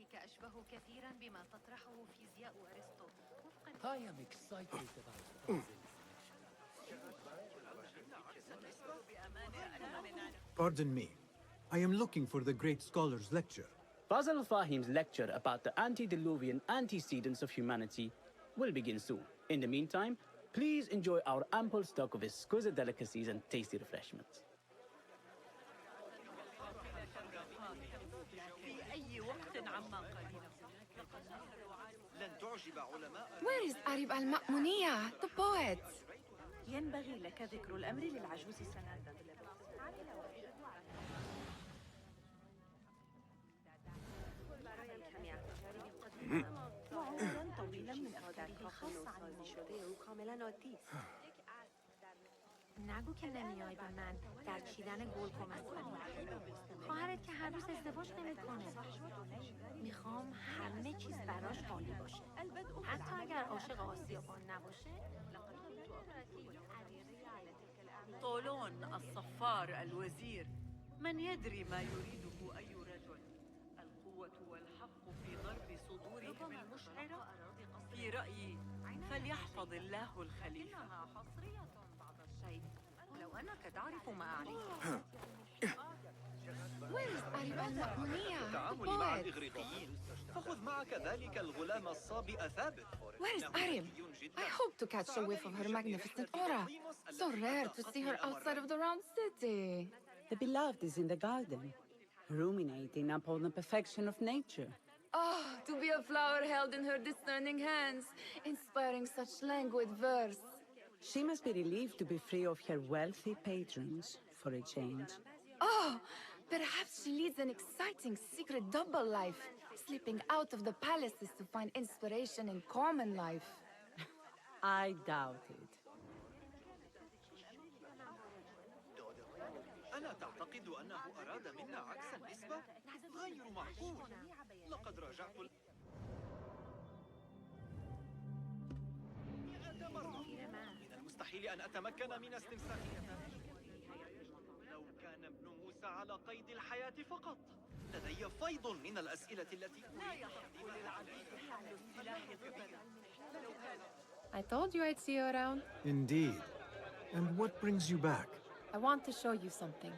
مصطلحك أشبه كثيرا بما تطرحه فيزياء أرسطو. I am excited about Basil's Pardon me. I am looking for the great scholar's lecture. Basil Fahim's lecture about the antediluvian antecedents of humanity will begin soon. In the meantime, please enjoy our ample stock of exquisite delicacies and tasty refreshments. Where is Arib al-Ma'muniya, the poet? ينبغي لك ذكر الأمر للعجوز سنة. وعمراً طويلاً من أفكاره الخاصة عن الموضوع. نگو که نمیای به من در چیدن گل کمک کنی. خواهرت که هر روز ازدواج نمیکنه. میخوام همه چیز براش عالی باشه. حتی اگر عاشق آسیابان نباشه. طولون الصفار الوزير، من يدري ما يريده أي رجل؟ القوة والحق في ضرب صدورهم المشعرة؟ في رأيي فليحفظ الله الخليفة. لو أنك تعرف ما أعنيه. Where is Arib al-Ma'muniya, the التعامل مع poet? الإغريقيين فخذ معك ذلك الغلام الصابئ ثابت. Where is Arib? I hope to catch a whiff of her magnificent aura. So rare to see her outside of the round city. The beloved is in the garden, ruminating upon the perfection of nature. Oh, to be a flower held in her discerning hands, inspiring such languid verse. She must be relieved to be free of her wealthy patrons, for a change. Oh, perhaps she leads an exciting secret double life, slipping out of the palaces to find inspiration in common life. I doubt it. أنا تعتقد أنه أراد منا عكس النسبة؟ غير معقول. لقد راجعت من المستحيل أن أتمكن من استمساكيته. لو كان ابن موسى على قيد الحياة فقط. لدي فيض من الأسئلة التي I told you I'd see you around. Indeed. And what brings you back? I want to show you something.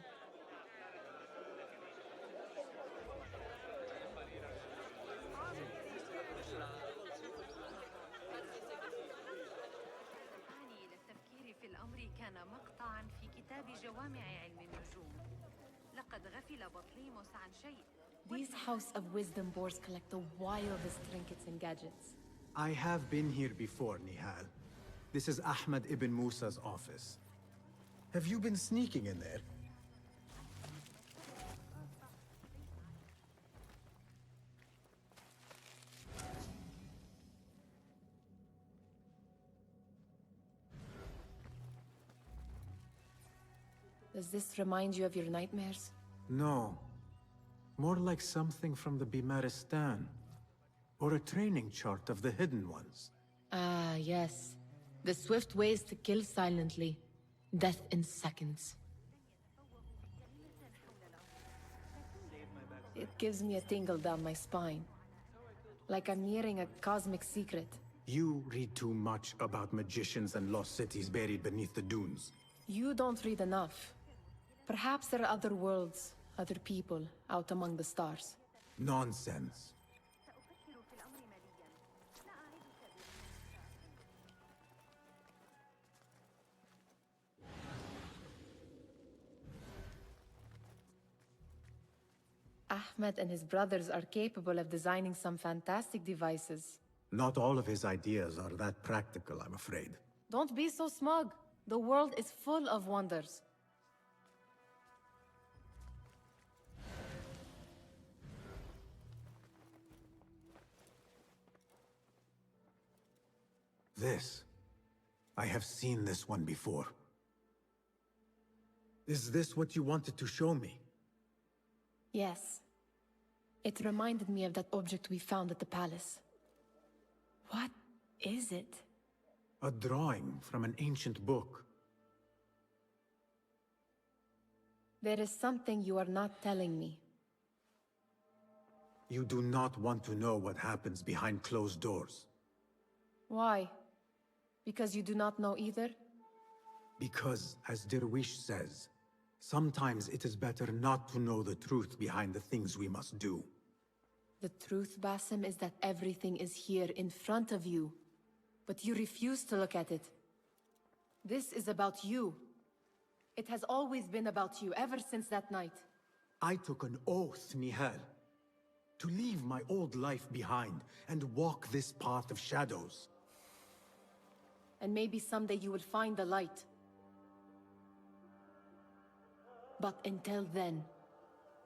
في الأمر كان مقطعاً في كتاب جوامع علم النجوم. لقد غفل بطليموس عن شيء. These House of Wisdom boards collect the wildest trinkets and gadgets. I have been here before, Nihal. This is Ahmed Ibn Musa's office. Have you been sneaking in there? Does this remind you of your nightmares? No. More like something from the Bimaristan. Or a training chart of the Hidden Ones. Ah, yes. The swift ways to kill silently. Death in seconds. It gives me a tingle down my spine. Like I'm nearing a cosmic secret. You read too much about magicians and lost cities buried beneath the dunes. You don't read enough. Perhaps there are other worlds, other people, out among the stars. Nonsense. Ahmed and his brothers are capable of designing some fantastic devices. Not all of his ideas are that practical, I'm afraid. Don't be so smug. The world is full of wonders. This. I have seen this one before. Is this what you wanted to show me? Yes. It reminded me of that object we found at the palace. What is it? A drawing from an ancient book. There is something you are not telling me. You do not want to know what happens behind closed doors. Why? Because you do not know either? Because, as Derwish says, sometimes it is better not to know the truth behind the things we must do. The truth, Basim, is that everything is here in front of you. But you refuse to look at it. This is about you. It has always been about you, ever since that night. I took an oath, Nihal, to leave my old life behind and walk this path of shadows. And maybe someday you will find the light. But until then,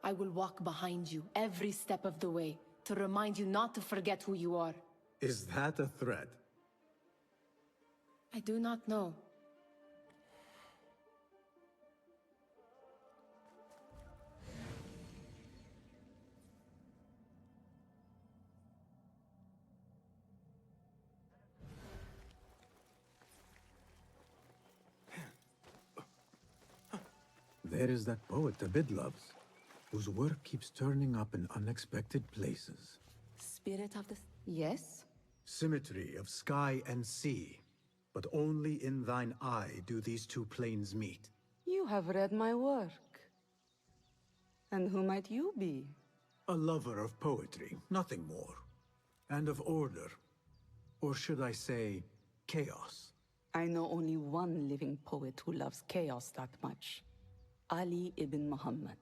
I will walk behind you every step of the way to remind you not to forget who you are. Is that a threat? I do not know. There is that poet Abid loves, whose work keeps turning up in unexpected places. Spirit of the... Yes? Symmetry of sky and sea, but only in thine eye do these two planes meet. You have read my work. And who might you be? A lover of poetry, nothing more. And of order. Or should I say, chaos. I know only one living poet who loves chaos that much. Ali ibn Muhammad.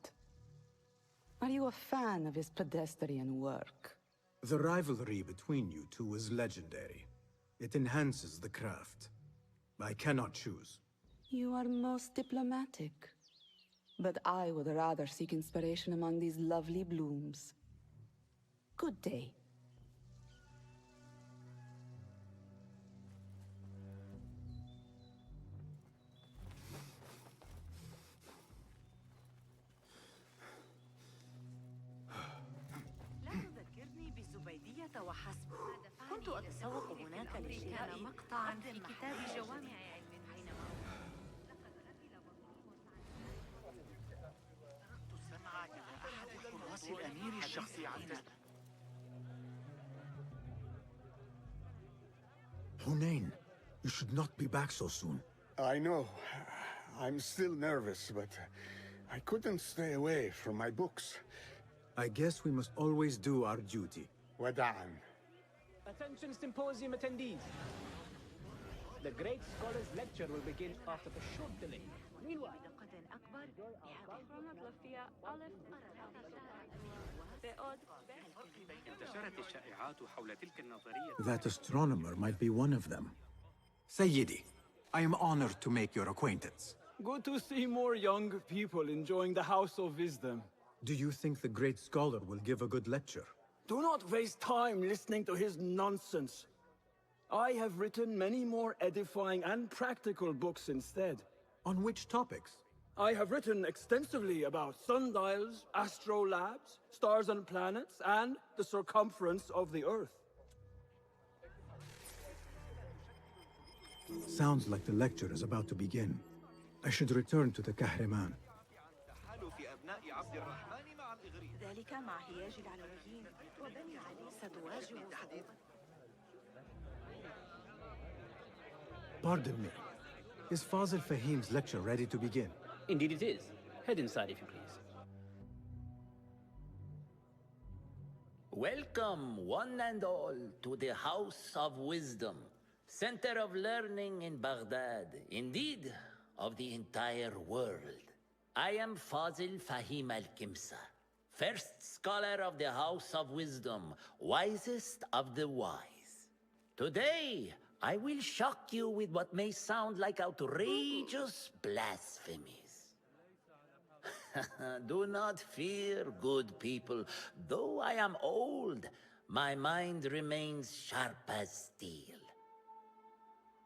Are you a fan of his pedestrian work? The rivalry between you two is legendary. It enhances the craft. I cannot choose. You are most diplomatic. But I would rather seek inspiration among these lovely blooms. Good day. لا تذكرني بالزبيدية وحسب. كنت أتسوق هناك لشراء كان مقطعا في كتاب جوامع علم حينما تركت السمع إلى أحد حراس الأمير الشخصيين. Hunain, you should not be back so soon. I know. I'm still nervous, but I couldn't stay away from my books. I guess we must always do our duty. Wada'an. Attention Symposium attendees. The great scholar's lecture will begin after a short delay. Meanwhile, that astronomer might be one of them. Sayyidi, I am honored to make your acquaintance. Good to see more young people enjoying the House of Wisdom. Do you think the great scholar will give a good lecture? Do not waste time listening to his nonsense. I have written many more edifying and practical books instead. On which topics? I have written extensively about sundials, astrolabes, stars and planets, and the circumference of the Earth. Sounds like the lecture is about to begin. I should return to the Kahraman. ذلك مع هياج العلويين وبني علي ستواجه صعوبة. Pardon me. Is Fazil Fahim's lecture ready to begin? indeed it is. Head inside if you please. Welcome, one and all, to the House of Wisdom, center of learning in Baghdad, indeed, of the entire world. I am Fazil Fahim al-Kimsa, first scholar of the House of Wisdom, wisest of the wise. Today, I will shock you with what may sound like outrageous blasphemies. Do not fear, good people. Though I am old, my mind remains sharp as steel.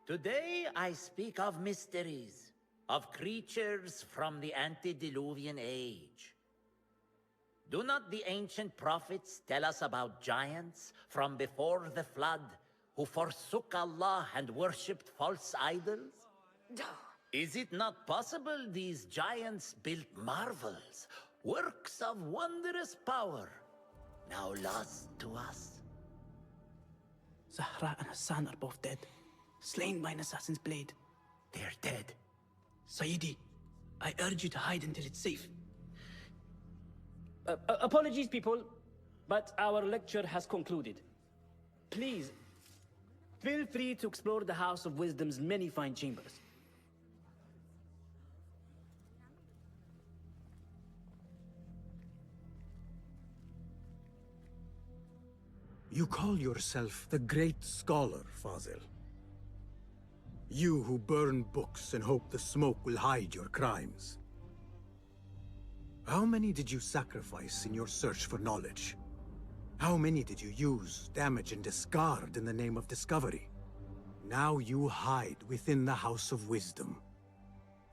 Today, I speak of mysteries, of creatures from the antediluvian age. Do not the ancient prophets tell us about giants from before the flood who forsook Allah and worshipped false idols? Is it not possible these giants built marvels, works of wondrous power? now lost to us. Zahra and Hassan are both dead, slain by an assassin's blade. They're dead. Sayyidi, I urge you to hide until it's safe. Apologies, people, but our lecture has concluded. Please, feel free to explore the House of Wisdom's many fine chambers. You call yourself the great scholar, Fazil. You who burn books and hope the smoke will hide your crimes. How many did you sacrifice in your search for knowledge? How many did you use, damage, and discard in the name of discovery? Now you hide within the House of Wisdom.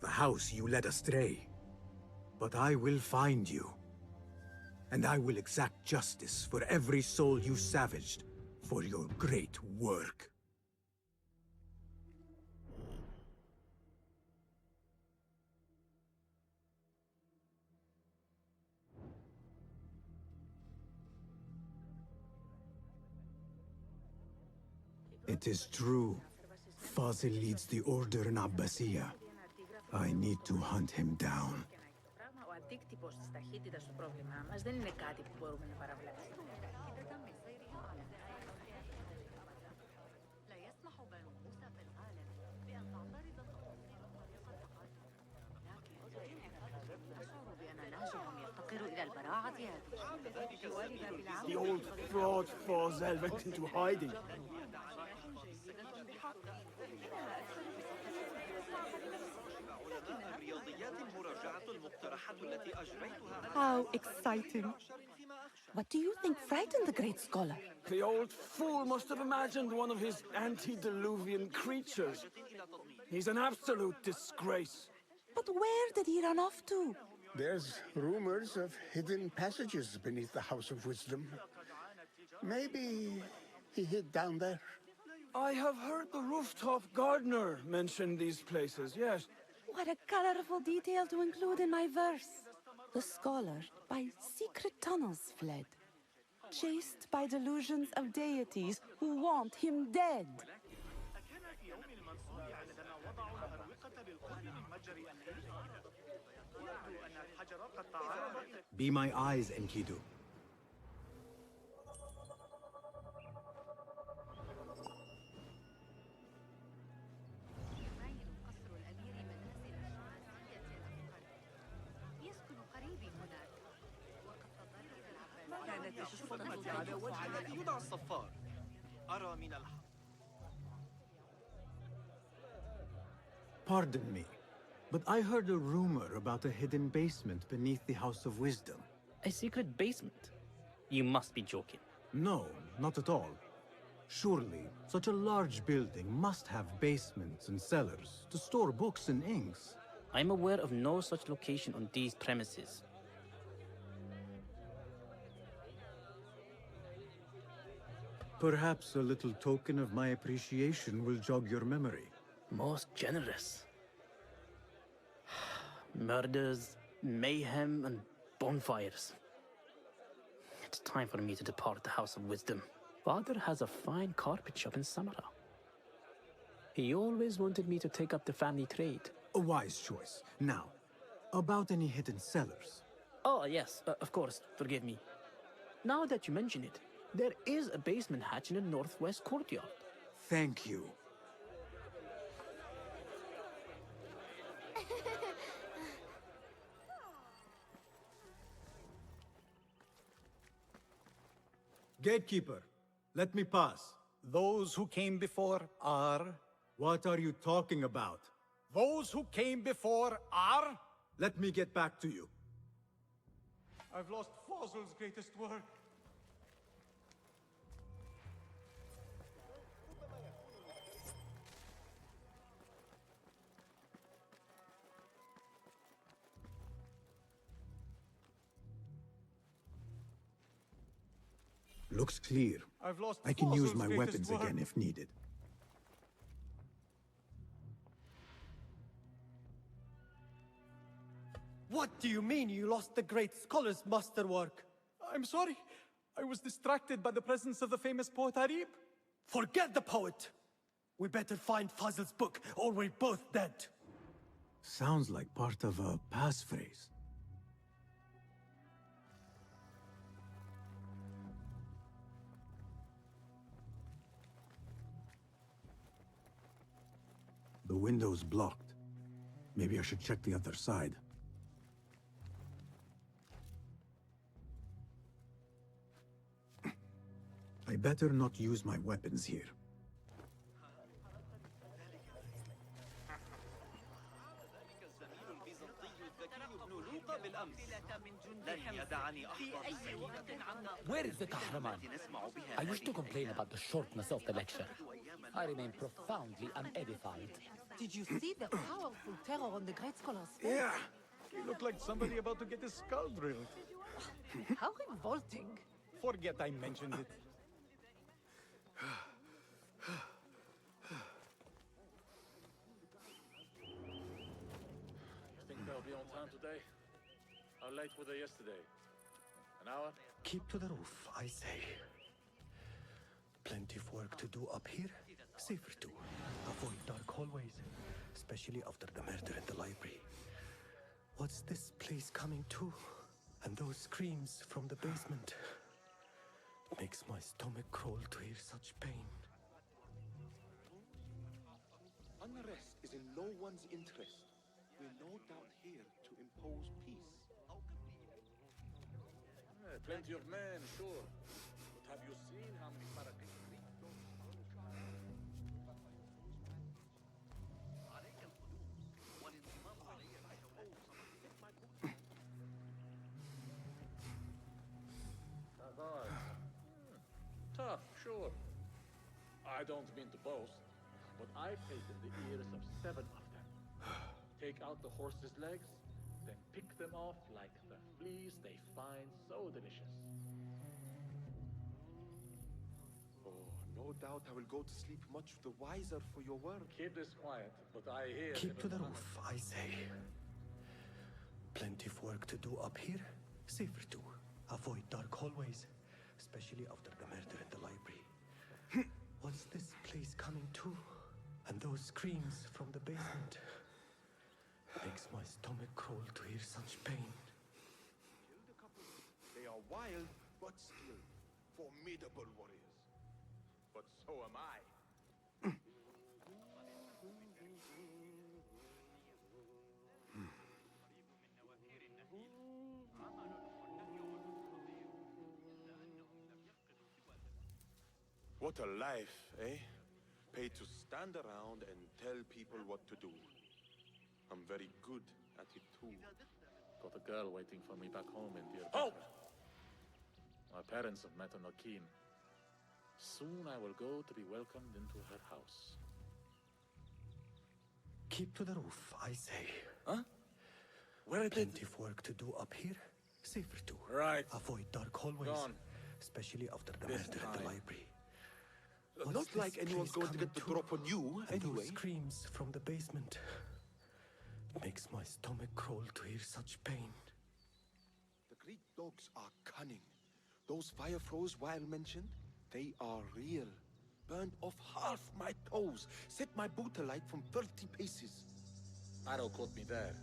The house you led astray. But I will find you. And I will exact justice for every soul you savaged for your great work. It is true. Fazil leads the order in Abbasiyya. I need to hunt him down. Ο αντίκτυπος της ταχύτητας του πρόβλημά μας δεν είναι κάτι που μπορούμε να παραβλέψουμε. لا يسمح بنو موسى في الغالب بأن تعترض أشعر بأن نهجهم يفتقر إلى البراعة هذه. The old fraud Fazil went into hiding. How exciting. What do you think frightened the great scholar? The old fool must have imagined one of his antediluvian creatures. He's an absolute disgrace. But where did he run off to? There's rumors of hidden passages beneath the House of Wisdom. Maybe he hid down there. I have heard the rooftop gardener mention these places, yes. What a colorful detail to include in my verse. The scholar by secret tunnels fled, chased by delusions of deities who want him dead. Be my eyes, Enkidu. Pardon me, but I heard a rumor about a hidden basement beneath the House of Wisdom. A secret basement? You must be joking. No, not at all. Surely, such a large building must have basements and cellars to store books and inks. I'm aware of no such location on these premises. Perhaps a little token of my appreciation will jog your memory. Most generous. Murders, mayhem, and bonfires. It's time for me to depart the House of Wisdom. Father has a fine carpet shop in Samara. He always wanted me to take up the family trade. A wise choice. Now, about any hidden cellars. Oh, yes, of course, forgive me. Now that you mention it, there is a basement hatch in the northwest courtyard. Thank you. Gatekeeper, let me pass. Those who came before are... What are you talking about? Those who came before are... Let me get back to you. I've lost Fazil's greatest work. Looks clear. I've lost I can use Fazil's my greatest weapons work. again if needed. What do you mean you lost the great scholar's masterwork? I'm sorry. I was distracted by the presence of the famous poet Arib. Forget the poet! We better find Fazl's book, or we're both dead. Sounds like part of a passphrase. The window's blocked. Maybe I should check the other side. I better not use my weapons here. Where is the Kahraman? I wish to complain about the shortness of the lecture. I remain profoundly unedified. Did you see the powerful terror on the great scholar's face? Yeah, he looked like somebody about to get his skull drilled. How revolting. Forget I mentioned it. You think they'll be on time today? How late were they yesterday? An hour? Keep to the roof, I say. Plenty of work to do up here. Safer too. Avoid dark hallways, especially after the murder in the library. What's this place coming to? And those screams from the basement. Makes my stomach crawl to hear such pain. Unrest is in no one's interest. We're no doubt here to impose peace. Plenty of men, sure. But have you seen how many parakeets? Tough, sure. I don't mean to boast, but I've taken the ears of 7 of them. Take out the horse's legs, then pick them off like the fleas they find so delicious. Oh, no doubt I will go to sleep much the wiser for your work. Keep this quiet, but I hear... Keep to the roof, I say. Plenty of work to do up here. Safer too. Avoid dark hallways, especially after the murder in the library. What's this place coming to? And those screams from the basement. Makes my stomach crawl to hear such pain. Killed a couple. They are wild, but still formidable warriors. But so am I. What a life, eh? Paid to stand around and tell people what to do. I'm very good at it too. Got a girl waiting for me back home in Dear Bakr. My parents have met on Akeem. Soon I will go to be welcomed into her house. Keep to the roof, I say. Huh? Where did... Plenty of work to do up here. Safer too. Right. Avoid dark hallways, Gone. especially after the murder in the library. Not like anyone's going to get the drop on you, anyway. Those screams from the basement. Makes my stomach crawl to hear such pain. The Greek dogs are cunning. Those fire throws while mentioned, they are real. Burned off half my toes. Set my boot alight from 30 paces. Arrow caught me there.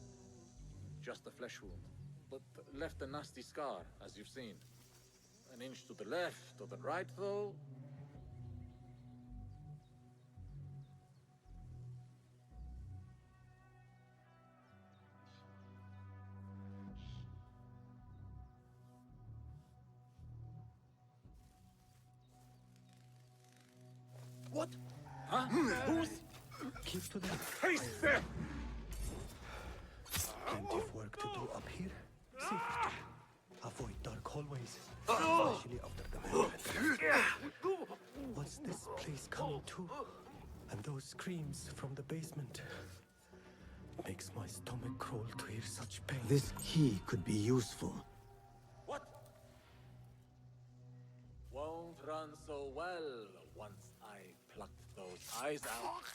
Just a flesh wound. But left a nasty scar, as you've seen. An inch to the left or the right, though. What? Huh? Who's... Keep to the face there! Plenty of work to do up here. Safer too. Avoid dark hallways, especially after the murder. What's this place coming to? And those screams from the basement. Makes my stomach crawl to hear such pain. This key could be useful. What? Won't run so well once I plucked those eyes out.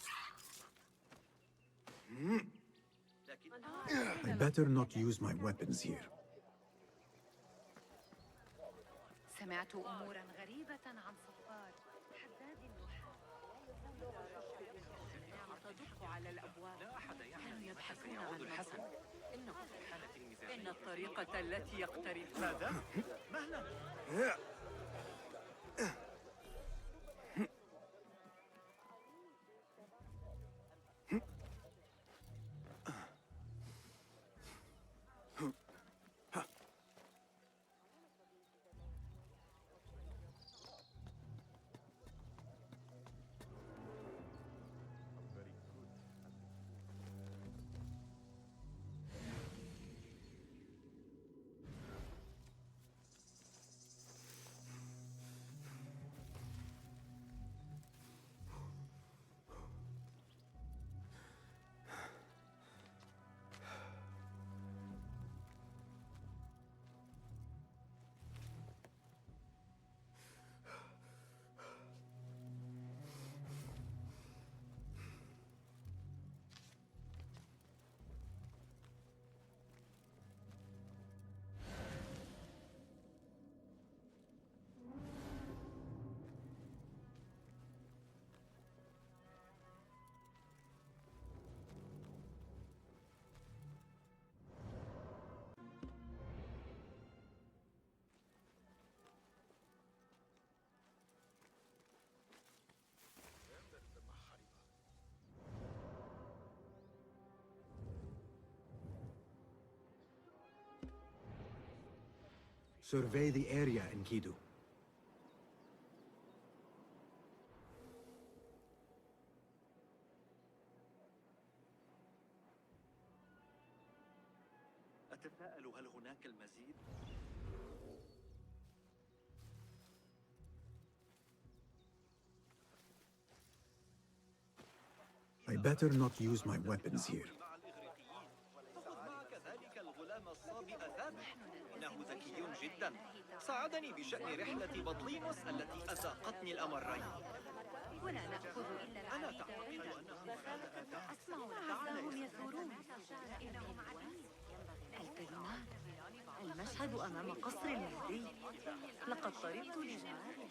I better not use my weapons here. سمعت أموراً غريبة عن صفار حداد النحاس. تدق على الأبواب. لا أحد كانوا يبحثون يعود عن الحسن. مطلوب. إنه في حالة مزاجية. إن الطريقة التي يقترب. ماذا؟ مهلا. Survey the area, Enkidu. أتساءل هل هناك المزيد؟ I better not use my weapons here. خذ معك ذلك الغلام الصابئ ثابت. إنه ذكي جدا. ساعدني بشأن رحلة بطليموس التي أذاقتني الأمرين. ولا نأخذ إلا أنا العبيد تعتقد عندنا. أنهم أسمع أعزاهم يثورون. إنهم عبيد. الكلمات. المشهد أمام قصر المهدي. لقد طربت لجاره.